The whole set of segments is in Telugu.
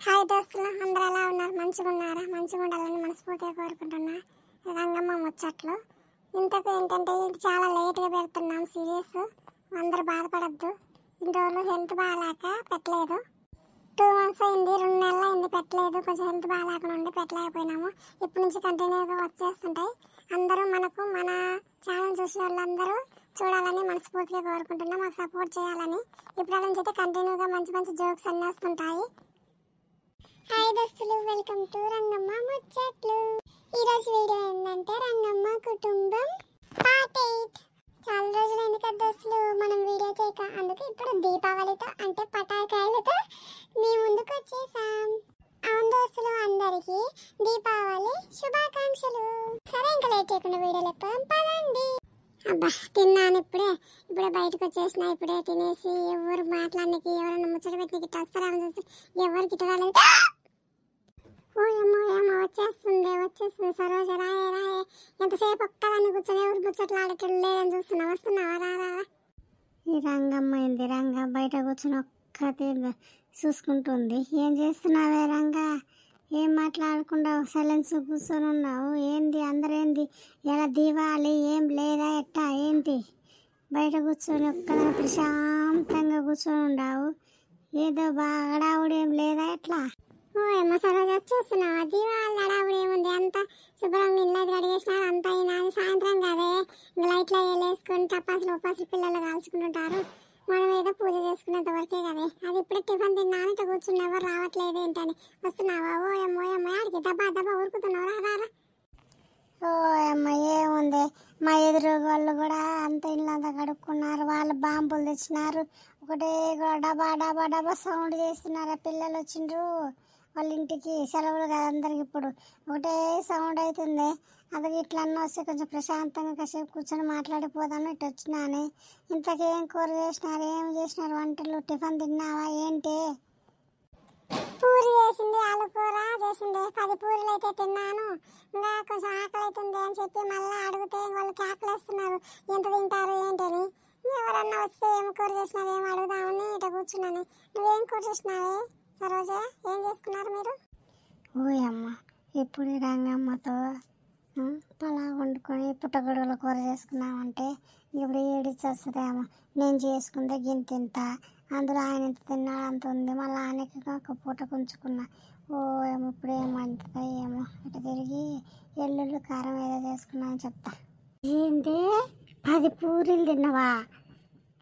హాయ్ దోస్తులు, అందరూ ఎలా ఉన్నారు? మంచిగా ఉన్నారా? మంచిగా ఉండాలని మనస్ఫూర్తిగా కోరుకుంటున్నా. రంగమ్మ ముచ్చట్లు ఇంతకు ఏంటంటే చాలా లేట్గా పెడుతున్నాం సీరియస్. అందరూ బాధపడద్దు. ఇన్ని రోజులు హెల్త్ బాగాలేక పెట్టలేదు. 2 months అయింది, 2 నెలలు అయింది పెట్టలేదు. కొంచెం హెల్త్ బాగాలేక నుండి పెట్టలేకపోయినాము. ఇప్పటి నుంచి కంటిన్యూగా వచ్చేస్తుంటాయి. అందరూ మన ఛానల్ చూసిన వాళ్ళందరూ చూడాలని మనస్ఫూర్తిగా కోరుకుంటున్నాం. మాకు సపోర్ట్ చేయాలని. ఇప్పుడు నుంచి అయితే కంటిన్యూగా మంచి మంచి జోక్స్ అన్నీ వస్తుంటాయి. హాయ్ దోస్తులు, వెల్కమ్ టు రంగమ్మ ముచ్చట్లు. ఈరోజు వీడియో ఏంటంటే రంగమ్మ కుటుంబం పార్ట్ 8. చాలా రోజులైంది కదా దోస్తులు మనం వీడియో చేయక. అందుకే ఇప్పుడు దీపావళితో అంటే పటాకాయలతో మీ ముందుకు వచ్చేసాం. అవును దోస్తులు, అందరికీ దీపావళి శుభాకాంక్షలు. సరే, ఇంకా లేట్ చేయకుండా వీడియోలో పదండి. అబ్బా, తిన్నాను ఇప్పుడే బయటకు వచ్చేసిన. ఇప్పుడే తినేసి ఎవరు మాట్లాడడానికి, ఎవరైనా ముచ్చట పెట్టినకి ఇట్లా వస్తారని చూసి ఎవరికి ఇట్లా రాలేదు. ఏమో వచ్చేస్తుంది సరోజ. రాయే ఎంతసేపు ఒక్కదాన్ని కూర్చొని ఎవరు ముచ్చట్లు ఆడేటట్లు లేదని చూస్తున్నా. వస్తున్నావా? రా. ఈ రంగమ్మ ఏంది? రంగ బయట కూర్చొని ఒక్కతే చూసుకుంటుంది. ఏం చేస్తున్నావే రంగా? ఏం మాట్లాడకుండా సైలెన్స్ కూర్చొని ఉన్నావు ఏంది? అందరేంది ఎలా దీవాలి? ఏం లేదా ఎట్టా ఏంటి? బయట కూర్చొని ఒక్కదాని ప్రశాంతంగా కూర్చొని ఉండవు. ఏదో బాగా హడావుడు ఏం లేదా ఎట్లా? ఏమో సరోజ, వచ్చేస్తున్నావా? దీవాలి హడావుడు ఏముంది? అంతా శుభ్రంగా ఇల్లు కడిగేసినారు. అంతా అయినా సాయంత్రం కదే, ఇంకా లైట్లు వేసుకొని టపాసులు పిల్లలు కాల్చుకుంటుంటారు. మనం ఏదో పూజ చేసుకునేంత వరకే కదే. అది ఇప్పుడే టిఫిన్ తిన్నాను, ఇట్లా కూర్చున్న ఎవరు రావట్లేదు ఏంటని. వస్తున్నావా? ఓయమ్మో ఆడికి దబ్బా ఊరుకుతున్నావు. రా. ఓ అమ్మ, ఏముంది? మా ఎదురు వాళ్ళు కూడా అంత ఇల్లంతా కడుక్కున్నారు. వాళ్ళు బాంబులు తెచ్చినారు. ఒకటే డబా సౌండ్ చేస్తున్నారు. పిల్లలు వచ్చిండ్రు వాళ్ళ ఇంటికి. సెలవులు కదా అందరికి. ఇప్పుడు ఒకటే సౌండ్ అవుతుంది. అది ఇట్లన్నా వస్తే కొంచెం ప్రశాంతంగా కాసేపు కూర్చొని మాట్లాడిపోదాం ఇటు వచ్చినాను. ఇంతకేం కూర చేసినారు? ఏం చేసినారు వంటలు? టిఫిన్ తిన్నావా ఏంటి? పూరి చేసింది, ఆలు కూర చేసింది. 10 పూరీలు అయితే తిన్నాను. ఇంకా కొంచెం ఆకలి అవుతుంది అని చెప్పి మళ్ళీ అడిగితే వాళ్ళు కేకలేస్తున్నారు ఎంత తింటారు ఏంటని. ఎవరన్నా వస్తే ఏం కూర చేసినారు ఏం అడుగుదామని ఇట్లా కూర్చున్నాను. నువ్వేం కూర చేసినావే సరోజా? ఏం చేసుకున్నారు మీరు? ఓయమ్మ, ఇప్పుడు రంగమ్మతో పలా వండుకొని పుట్టగొడుగుల కూర చేసుకున్నామంటే ఇప్పుడు ఏడిచి వస్తుందేమో. నేను చేసుకుంటే గింత అందులో ఆయన ఎంత తిన్నాడు అంత ఉంది. మళ్ళీ ఆయనకి ఒక పూట ఉంచుకున్నా. ఏమో ఇప్పుడు ఏమంటుందో ఏమో. ఇటు తిరిగి ఎల్లుళ్ళు కారం ఏదో చేసుకున్నా అని చెప్తా. ఏంటి 10 పూరీలు తిన్నావా?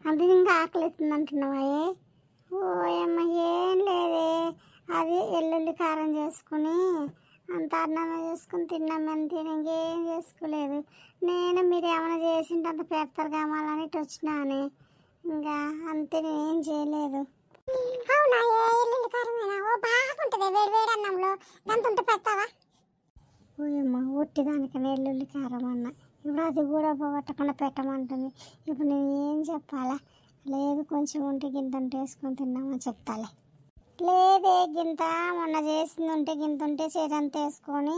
అది ఇంకా ఆకలి అవుతుంది అంటున్నావా? ఏమో ఏం లేదే, అది ఎల్లుల్లి కారం చేసుకుని అంత అన్నం చేసుకుని తిన్నాం అంతే. ఇంకేం చేసుకోలేదు. నేను మీరు ఏమైనా చేసింటే అంత పెడతారు కావాలని ఇటు వచ్చినాను. ఇంకా అంతే, నేనేం చేయలేదు. అవునా? ఎల్లుల్లి కారమేనా? బాగుంటుంది వేడి అన్నంలో. దాంతో ఉంటే పెడతావా? ఓయమ్మ, ఒట్టిదానికన్నా ఎల్లుల్లి కారం అన్నా. ఇప్పుడు అది కూడా పట్టకుండా పెట్టమంటుంది. ఇప్పుడు నేను ఏం చెప్పాలా? లేదు, కొంచెం ఉంటే గింత వేసుకొని తిన్నామని చెప్తాలే. లేదే, గింత మొన్న చేసింది ఉంటే గింత ఉంటే చేరంతా వేసుకొని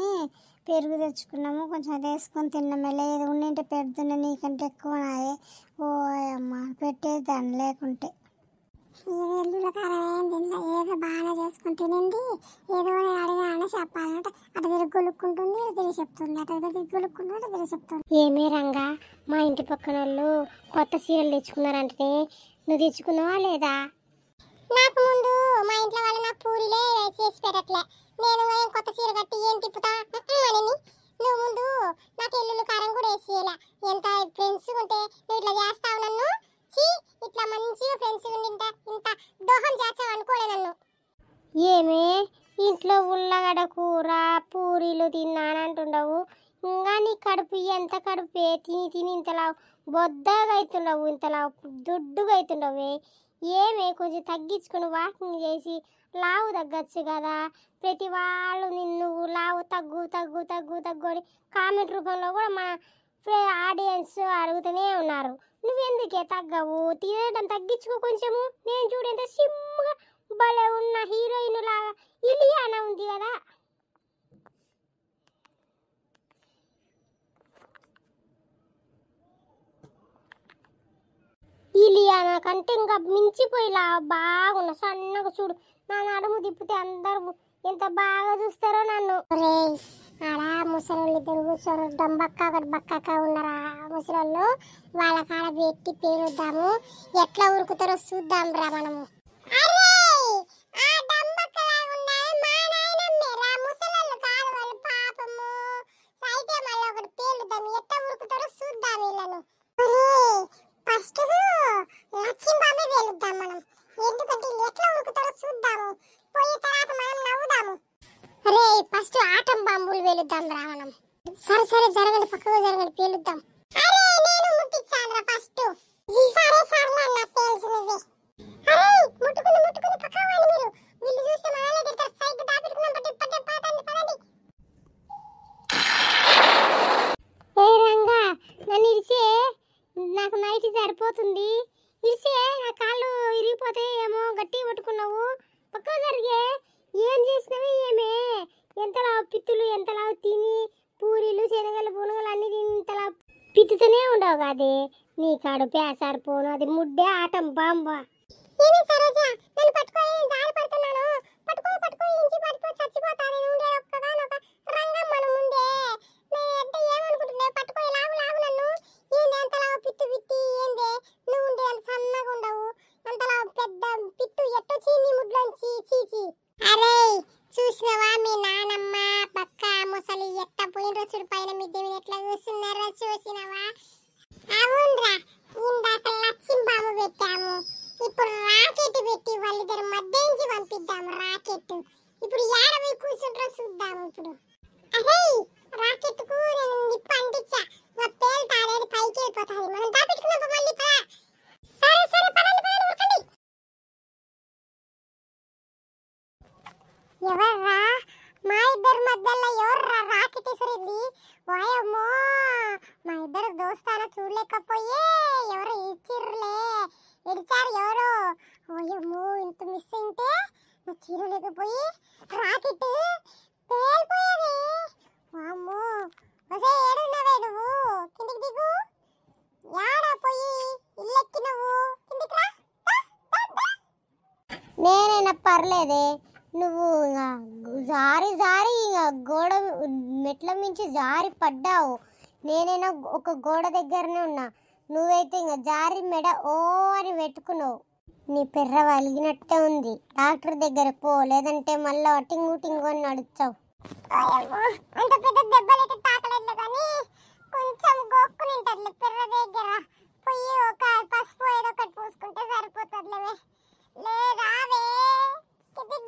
పెరుగు తెచ్చుకున్నాము, కొంచెం అది వేసుకొని తిన్నామే. లేదు ఉండింటే పెడుతున్నా, నీకంటే ఎక్కువ నాయే. అమ్మ, పెట్టేదాన్ని లేకుంటే. ఎల్లుల కారం ఏం తిన్నా, ఏదో బాగానే చేసుకుని తినింది. ఏదో నేను అడిగానని చెప్పాలంటే అటు తిరిగి గొలుక్కుంటుంది, ఇటు తిరిగి చెప్తుంది. అటు తిరిగి గొలుక్కుంటుంది, ఇటు తిరిగి చెప్తుంది. ఏమీ రంగా, మా ఇంటి పక్కన వాళ్ళు కొత్త చీరలు తెచ్చుకున్నారంటే నువ్వు తెచ్చుకున్నావా లేదా? నాకు ముందు మా ఇంట్లో వాళ్ళు నాకు పూరీలే చేసి పెట్టట్లే. నేను ఏం కొత్త చీర కట్టి ఏం తిప్పుతా అని. నువ్వు ముందు నాకు ఎల్లుల్లి కారం కూడా వేసేయాల. ఎంత ఫ్రెండ్స్ ఉంటే నువ్వు ఇట్లా చేస్తావు నన్ను. ఇట్లా మంచిగా ఫ్రెండ్స్ ఇంత దోహం చేస్తావు అనుకోలే నన్ను. ఏమే, ఇంట్లో ఉల్లగడ్డ కూర పూరీలు తిన్నానంటుండవు. ఇంకా నీ కడుపు ఎంత కడుపే? తిని ఇంతలా బొద్దగా అవుతుండవు, ఇంతలా దుడ్డుగా అవుతుండవే. ఏమే, కొంచెం తగ్గించుకుని వాకింగ్ చేసి లావు తగ్గచ్చు కదా. ప్రతి వాళ్ళు నిన్ను లావు తగ్గు అని కామెంట్ రూపంలో కూడా మన ఆడియన్స్ అడుగుతూనే ఉన్నారు. నువ్వెందుకే తగ్గవు? తినడం తగ్గించుకో కొంచెము. నేను చూడు ఎంత సిమ్గా భలే ఉన్న హీరోయిన్ లాగా ఇలియానా ఉంది కదా. ఇలియానా నాకంటే ఇంకా మించిపోయిలా బాగున్నా సన్నగా చూడు. నా నడుము తిప్పితే అందరు ఎంత బాగా చూస్తారో నన్ను. ఆడ ముసలోళ్ళు ఇద్దరు కూర్చోరు, డొంబక్క ఒకటి బక్కక్క ఉన్నారా ముసలోళ్ళు. వాళ్ళ కాడ పెట్టి పేరుద్దాము, ఎట్లా ఉరుకుతారో చూద్దాం రా మనము. ఫస్ట్ ఆటం బాంబులు వేలుద్దాం రా మనం. సరే సరే జరగండి, పక్కకు జరగండి, పేలుద్దాం. నేను ముట్టించాను ఫస్ట్. సరే సర్లే అన్న, పేల్చు నువ్వే. ముట్టుకుని పక్కకు వాళ్ళు మీరు. వీళ్ళు చూస్తే మనల్ని తిడతారు. సైడ్ దాపెట్టుకున్నాం, పదండి. ఏ రంగా నన్ను ఇరిసే, నాకు నైట్ సరిపోతుంది. ఇరిసే, నా కాళ్ళు ఇరిగిపోతే ఏమో గట్టిగా పట్టుకున్నావు. పక్కకు జరిగే ఏం చేసినవి ఏమే? ఎంతలా పిత్తులు ఎంతలా తిని పూరీలు శనగలు పునగలు అన్ని ఇంతలా పిత్తుతూనే ఉండవు కాదే. నీ కాడు పేసారు పోను, అది ముడ్డే ఆటం బాంబా. ఏమి సరోజా, నన్ను పట్టుకొని జారి పడుతున్నాను. పట్టుకో ఇంచి పట్టుకో చచ్చిపోతా. నేను ఉండే ఒక్కగానొక రంగమ్మను ముందే. నేను అంటే ఏమనుకుంటున్నా, పట్టుకో లాగు నన్ను. ఏంది అంతలా పిత్తి ఏందే? నువ్వు ఉండే అంత సన్నగా ఉండవు, అంతలా పెద్ద పిత్తు ఎట్టొచ్చి నీ ముడ్లోంచి. చీచి. అరే చూసినవా మీ నానమ్మ పక్క ముసలి ఎట్ట పోయిన రోజుడు పైన మిద్దె మీద ఎట్లా కూర్చున్నారో చూసినవా? అవునరా, ఇందాక లక్ష్యం బాబు పెట్టాము, ఇప్పుడు రాకెట్ పెట్టి వాళ్ళిద్దరు మధ్యించి పంపిద్దాము. రాకెట్ ఇప్పుడు ఏడవి కూర్చుంటారో చూద్దాము. ఇప్పుడు అరే రాకెట్ కు నేను నిప్పు అంటించా, పేలుతాడేది పైకి వెళ్ళిపోతుంది. మనం దాపెట్టుకున్నాం మళ్ళీ. సరే పదండి. ఎవర్రా మా ఇద్దరి మధ్యలో ఎవర్రా రాకెట్ ఎసిరింది? వాయమ్మో, మా ఇద్దరు దోస్తాను చూడలేకపోయే ఎవరు ఇడిచారు ఎవరు? ఓయమ్మో, ఇంత మిస్ అయితే నా చూడలేకపోయి రాకెట్ పేలిపోయేది. వామ్మో, ఒసే ఏడున్నావే నువ్వు? కిందికి దిగు. యాడా పోయి ఇల్లెక్కి నువ్వు కిందికి రా. నేనైనా పర్లేదే, నువ్వు జారి గోడ మెట్ల మించి జారి పడ్డావు. నేనైనా ఒక గోడ దగ్గరనే ఉన్నా, నువ్వైతే ఇంకా జారి మెడ ఓ అని పెట్టుకున్నావు. నీ పెర్ర వలిగినట్టే ఉంది, డాక్టర్ దగ్గర పో, లేదంటే మళ్ళీ టింగు అని నడుచావు. అంత పెద్ద దెబ్బలైతే తాకలేదు కానీ కొంచెం గోక్కునింటది పెర్ర దగ్గర. పోయి ఒక పసుపు ఏదో ఒకటి పూసుకుంటే సరిపోతుందిలేవే. రావే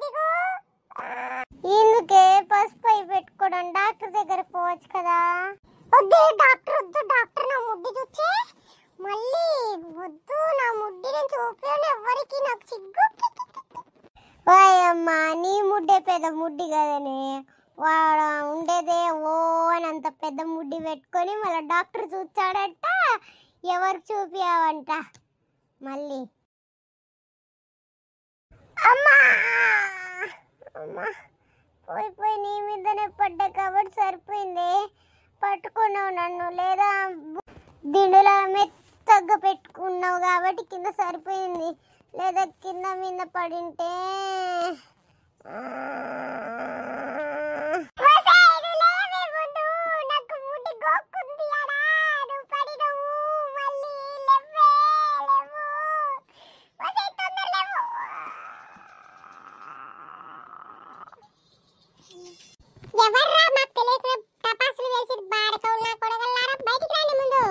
దిగు. ఎందుకే పసుపు అయి పెట్టుకోవడం? డాక్టర్ దగ్గర పోవచ్చు కదా. వద్దు డాక్టర్ నా ముడ్డి చూచే మళ్ళీ వద్దు. నా ముడ్డి నేను చూపించను ఎవరికి, నాకు సిగ్గు. వాయమ్మా, నీ ముడ్డే పెద్ద ముడ్డి కదనే, వాడు ఉండేదే ఓ అని అంత పెద్ద ముడ్డి పెట్టుకొని మళ్ళీ డాక్టర్ చూచాడట. ఎవరు చూపియావంట మళ్ళీ? అమ్మా పోయి నీ మీదనే పడ్డా కాబట్టి సరిపోయింది. పట్టుకున్నావు నన్ను, లేదా దిండులా మెత్తగా పెట్టుకున్నావు కాబట్టి కింద సరిపోయింది, లేదా కింద మీద పడింటే ఎవర్రా మాకు తెలియక టపాసులు వేసి బాడకౌలా కొడగల్లారా? బయటికి రాని ముందు.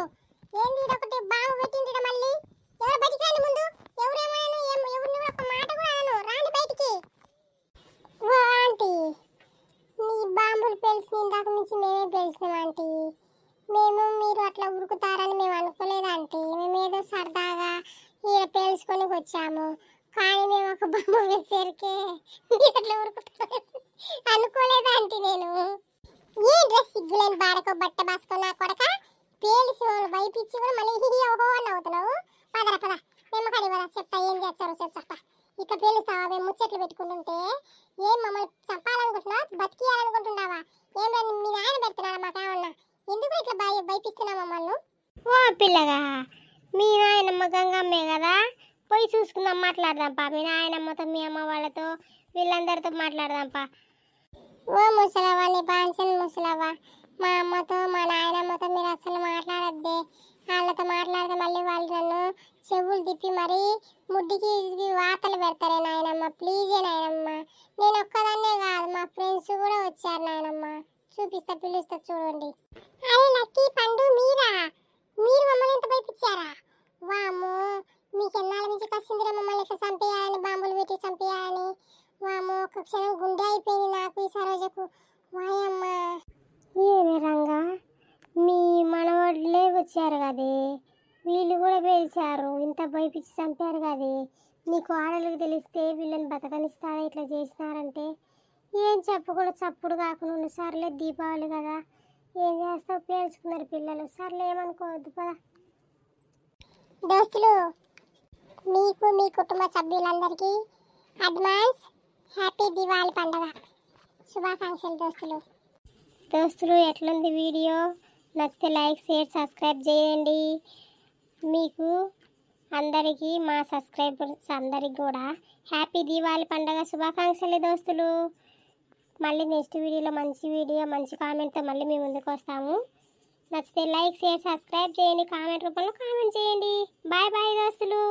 ఏంది ఒకటి బాంబు పెట్టింది మళ్ళీ? ఎవరు బయటికి రాని ముందు? ఎవరేమన్నాను? ఎవరిని ఒక మాట కూడా అనను. రాని బయటికి. ఓ ఆంటీ, నీ బాంబులు పేల్చిన ఇందాక నుంచి మేమే పేల్చినాం ఆంటీ. మీరు అట్లా ఉరుకుతారని మేము అనుకోలేదు ఆంటీ. మేమేదో సరదాగా ఈడ పేల్చుకొని వచ్చాము, కానీ మేము ఒక బాంబు వేసేసరికి అట్లా ఉరుకుతారు అనుకోలేదు ఆంటీ. నేను ఏ డ్రెస్ సిగ్గులేని బాడకో బట్ట బాసుకొని నా కొడక పేలిసి వాళ్ళు భయపించి కూడా మళ్ళీ ఓహో అని అవుతున్నావు. పద మేము కడి పద, చెప్తా ఏం చేస్తారో చెప్తా. ఇక పేలుస్తావా? మేము ముచ్చట్లు పెట్టుకుంటుంటే ఏం మమ్మల్ని చంపాలనుకుంటున్నావా, బతికియాలనుకుంటున్నావా? ఏం మీ నాయన పెడుతున్నారా మాకేమన్నా? ఎందుకు ఇట్లా భయపిస్తున్నావు మమ్మల్ని? ఓ పిల్లగా, మీ నాయనమ్మ గంగమ్మే కదా, చూసుకుందాం, మాట్లాడదాంపా. మీ నాయనమ్మతో మీ అమ్మ వాళ్ళతో వీళ్ళందరితో మాట్లాడదాంపా. ఓ ముసలవ్వ, నీ పాన్షన్ ముసలవ్వ, మా అమ్మతో మా నాయనమ్మతో మీరు అసలు మాట్లాడద్దే. వాళ్ళతో మాట్లాడితే మళ్ళీ వాళ్ళు నన్ను చెవులు తిప్పి మరీ ముడ్డికి వాతలు పెడతారే నాయనమ్మ. ప్లీజే నాయనమ్మ, నేను ఒక్కదాన్నే కాదు, మా ఫ్రెండ్స్ కూడా వచ్చారు నాయనమ్మ. చూపిస్తా, పిలుస్తా, చూడండి. అరే లక్కీ, పండు, మీరు మమ్మల్ని ఎంత భయపించారా? వాము, మీకు ఎన్నాళ్ళ నుంచి కసిందిరా మమ్మల్ని ఇట్లా చంపేయాలని, బాంబులు పెట్టి చంపేయాలని. వాము, ఒక క్షణం గుండె అయిపోయింది నాకు ఈ సరోజకు. వాయమ్మ, ఏమి రంగా, మీ మనవాళ్ళే వచ్చారు కదే, వీళ్ళు కూడా పేల్చారు, ఇంత భయపించి చంపారు కదే. నీకు ఆడలకు తెలిస్తే వీళ్ళని బతకనిస్తారా ఇట్లా చేసినారంటే? ఏం చెప్పకుండా చప్పుడు కాకుండా సర్లే, దీపావళి కదా, ఏం చేస్తావు, పేల్చుకున్నారు పిల్లలు, సర్లే ఏమనుకోవద్దు పదా. దోస్తులు, మీకు మీ కుటుంబ సభ్యులందరికీ అడ్వాన్స్ హ్యాపీ దివాళీ పండుగ శుభాకాంక్షలు దోస్తులు. దోస్తులు, ఎట్లుంది వీడియో? నచ్చితే లైక్, షేర్, సబ్స్క్రైబ్ చేయండి. మీకు అందరికీ, మా సబ్స్క్రైబర్స్ అందరికి కూడా హ్యాపీ దివాళీ పండుగ శుభాకాంక్షలు దోస్తులు. మళ్ళీ నెక్స్ట్ వీడియోలో మంచి వీడియో, మంచి కామెంట్తో మళ్ళీ మేము ముందుకు వస్తాము. నచ్చితే లైక్, షేర్, సబ్స్క్రైబ్ చేయండి. కామెంట్ రూపంలో కామెంట్ చేయండి. బాయ్ బాయ్ దోస్తులు.